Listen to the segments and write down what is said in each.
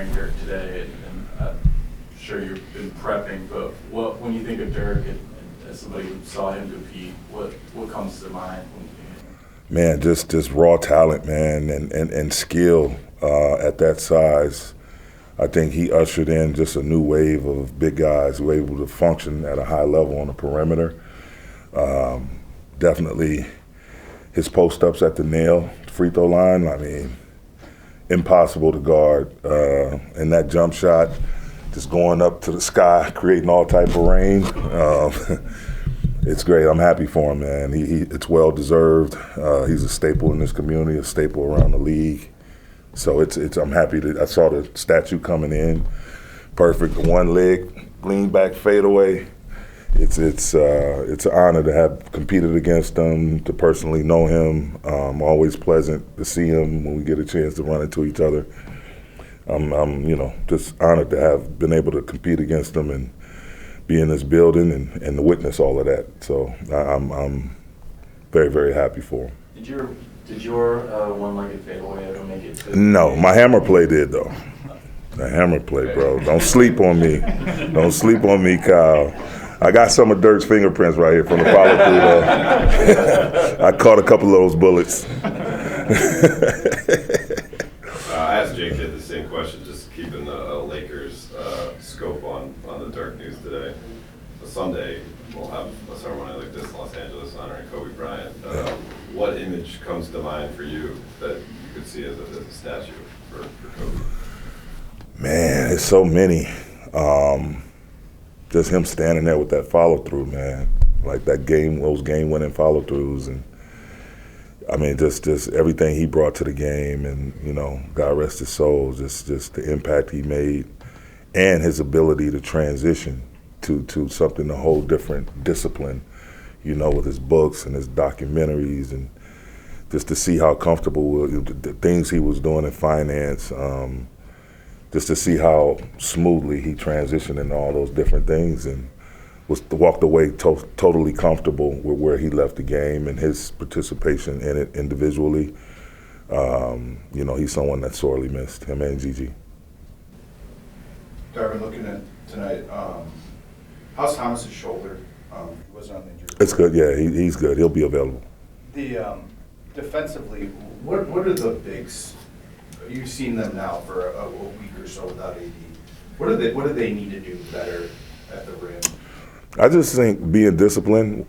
admiring Dirk today, and I'm sure you've been prepping, but when you think of Dirk and as somebody who saw him compete, what comes to mind when you think of him? Man, just raw talent, man, and skill at that size. I think he ushered in just a new wave of big guys who were able to function at a high level on the perimeter. Definitely his post-ups at the nail free throw line, I mean, impossible to guard. And that jump shot, just going up to the sky, creating all type of rain. It's great. I'm happy for him, man. It's well-deserved. He's a staple in this community, a staple around the league. So I'm happy that I saw the statue coming in. Perfect, one leg, lean back, fade away. It's an honor to have competed against him, to personally know him. Always pleasant to see him when we get a chance to run into each other. I'm just honored to have been able to compete against him and be in this building and to witness all of that. So I'm very, very happy for him. Did your one-legged fadeaway ever make it to? No, my hammer play did though. The hammer play, bro. Don't sleep on me. Don't sleep on me, Kyle. I got some of Dirk's fingerprints right here from the follow-through though. I caught a couple of those bullets. I asked Jake the same question, just keeping the Lakers scope on the Dirk news today. So Sunday, we'll have a ceremony like this in Los Angeles honoring Kobe Bryant. What image comes to mind for you that you could see as a statue for Kobe? Man, it's so many. Just him standing there with that follow-through, man. Like those game-winning follow-throughs. And I mean, just everything he brought to the game, and God rest his soul, just the impact he made, and his ability to transition to something a whole different discipline, with his books and his documentaries, and just to see how comfortable the things he was doing in finance, just to see how smoothly he transitioned in all those different things, and walked away totally comfortable with where he left the game and his participation in it individually. He's someone that's sorely missed, him and Gigi. Darvin, looking at tonight, how's Thomas's shoulder? He wasn't on the injury report. It's good, yeah, he's good. He'll be available. The defensively, what are the bigs? You've seen them now for a week or so without AD. What do they need to do better at the rim? I just think being disciplined,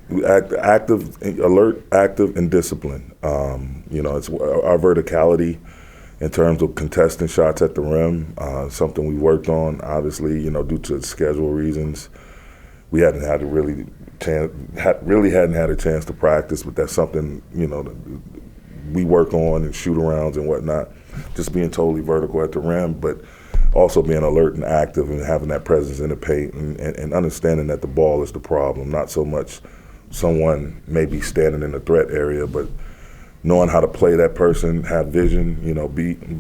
active, alert, active, and disciplined. It's our verticality in terms of contesting shots at the rim, something we worked on, obviously, due to schedule reasons. We hadn't had a chance to practice, but that's something, that we work on and shoot arounds and whatnot. Just being totally vertical at the rim, but also being alert and active and having that presence in the paint and understanding that the ball is the problem, not so much someone maybe standing in the threat area, but knowing how to play that person, have vision,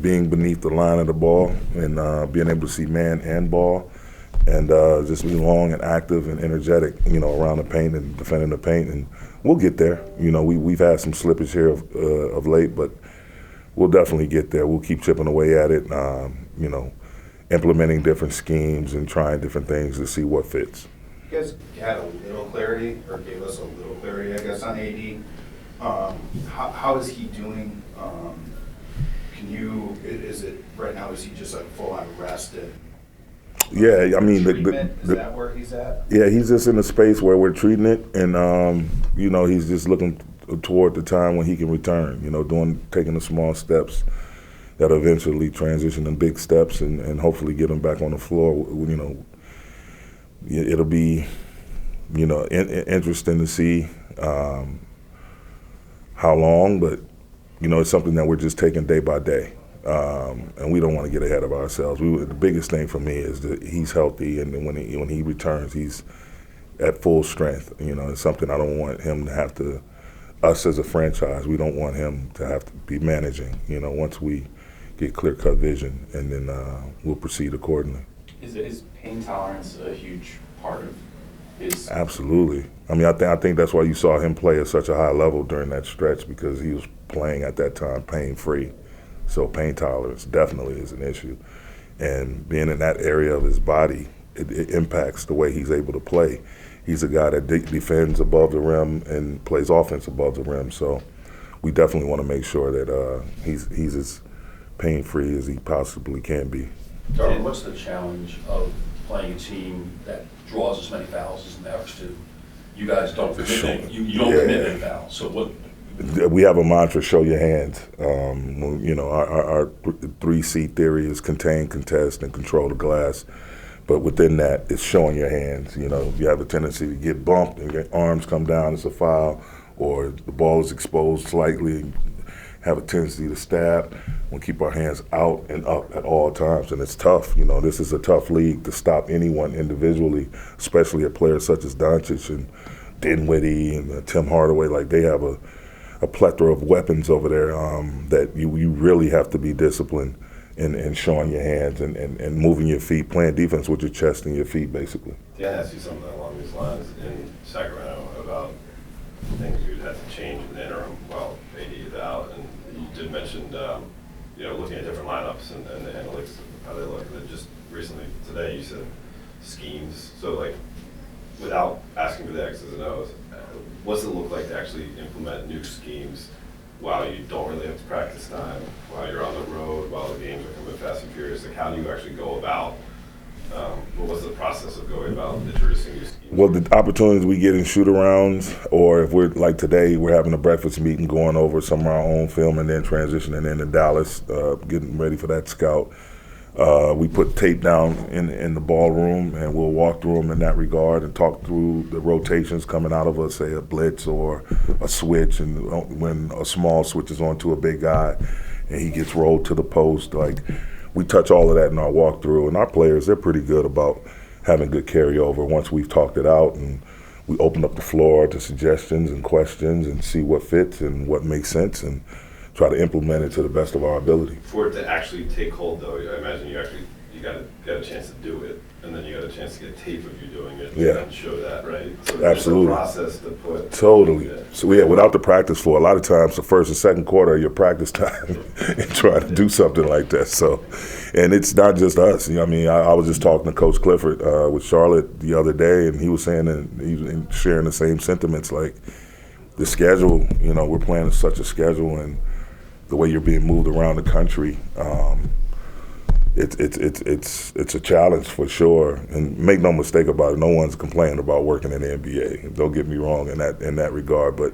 being beneath the line of the ball and being able to see man and ball, and just be long and active and energetic, around the paint and defending the paint. And we'll get there. We've had some slippage here of late, but we'll definitely get there. We'll keep chipping away at it, implementing different schemes and trying different things to see what fits. You guys had a little clarity, or gave us a little clarity, I guess, on AD. How is he doing? Is it right now, is he just like full on rested? Yeah, I mean, is that where he's at? Yeah, he's just in a space where we're treating it, and he's just looking toward the time when he can return. Taking the small steps that eventually transition in big steps, and hopefully get him back on the floor. It'll be, interesting to see how long, but it's something that we're just taking day by day. And we don't want to get ahead of ourselves. The biggest thing for me is that he's healthy, and when he returns, he's at full strength. It's something I don't want him to have to. Us as a franchise, we don't want him to have to be managing. Once we get clear-cut vision, and then we'll proceed accordingly. Is pain tolerance a huge part of his? Absolutely. I mean, I think that's why you saw him play at such a high level during that stretch, because he was playing at that time pain-free. So pain tolerance definitely is an issue. And being in that area of his body, it impacts the way he's able to play. He's a guy that defends above the rim and plays offense above the rim. So we definitely want to make sure that he's as pain-free as he possibly can be. Darvin, what's the challenge of playing a team that draws as many fouls as the Mavericks do? You guys don't commit you don't commit any fouls. So what? We have a mantra: show your hands. Our 3C theory is contain, contest, and control the glass. But within that, it's showing your hands. You have a tendency to get bumped and your arms come down, it's a foul, or the ball is exposed slightly, have a tendency to stab. We'll keep our hands out and up at all times, and it's tough. This is a tough league to stop anyone individually, especially a player such as Doncic and Dinwiddie and Tim Hardaway. Like, they have a plethora of weapons over there that you really have to be disciplined in showing your hands and moving your feet, playing defense with your chest and your feet, basically. Dan asked you something along these lines in Sacramento about things you'd have to change in the interim while AD is out, and you did mention looking at different lineups and the analytics of how they look. And then just recently today you said schemes. So, like, without asking for the X's and O's, what's it look like to actually implement new schemes while you don't really have practice time, while you're on the road, while the games are coming fast and furious? Like, how do you actually go about, what's the process of going about introducing new schemes? Well, the opportunities we get in shoot-arounds, or if we're, like today, we're having a breakfast meeting, going over some of our own film and then transitioning into Dallas, getting ready for that scout. We put tape down in the ballroom, and we'll walk through them in that regard and talk through the rotations coming out of say, a blitz or a switch, and when a small switches onto a big guy and he gets rolled to the post. Like, we touch all of that in our walkthrough, and our players, they're pretty good about having good carryover once we've talked it out, and we open up the floor to suggestions and questions and see what fits and what makes sense and try to implement it to the best of our ability. For it to actually take hold, though, I imagine you got a chance to do it, and then you got a chance to get tape of you doing it and show that, right? So absolutely. There's a process to put. Totally. Yeah. So without the practice floor, a lot of times the first and second quarter of your practice time and trying to do something like that. So, and it's not just us. I was just talking to Coach Clifford with Charlotte the other day, and he was saying that he was sharing the same sentiments. Like, the schedule, we're playing such a schedule, and the way you're being moved around the country, it's a challenge for sure. And make no mistake about it, no one's complaining about working in the NBA. Don't get me wrong in that regard, but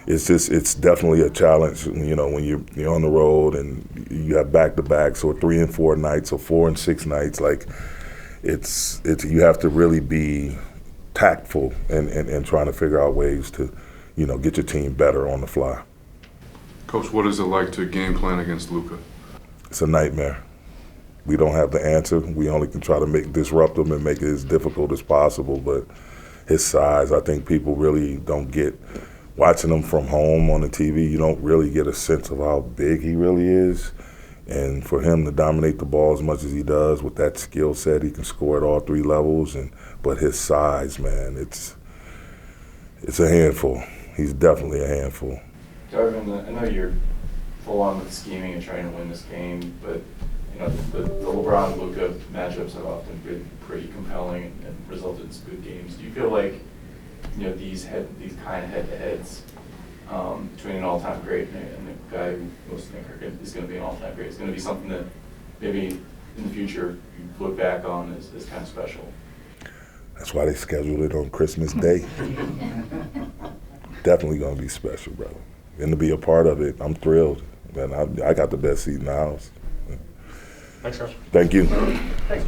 it's definitely a challenge. When you're on the road and you have back-to-backs or 3 and 4 nights or 4 and 6 nights. Like, it's you have to really be tactful and trying to figure out ways to get your team better on the fly. Coach, what is it like to game plan against Luka? It's a nightmare. We don't have the answer. We only can try to disrupt him and make it as difficult as possible. But his size, I think people really don't get. Watching him from home on the TV, you don't really get a sense of how big he really is. And for him to dominate the ball as much as he does with that skill set, he can score at all 3 levels. But his size, man, it's a handful. He's definitely a handful. Darvin, I know you're full on with scheming and trying to win this game, but the LeBron-Luka matchups have often been pretty compelling and resulted in some good games. Do you feel like these kind of head-to-heads between an all-time great and the guy who most think is going to be an all-time great is going to be something that maybe in the future you look back on as kind of special? That's why they scheduled it on Christmas Day. Definitely going to be special, brother. And to be a part of it, I'm thrilled. Man, I got the best seat in the house. Thanks, Coach. Thank you. Thanks,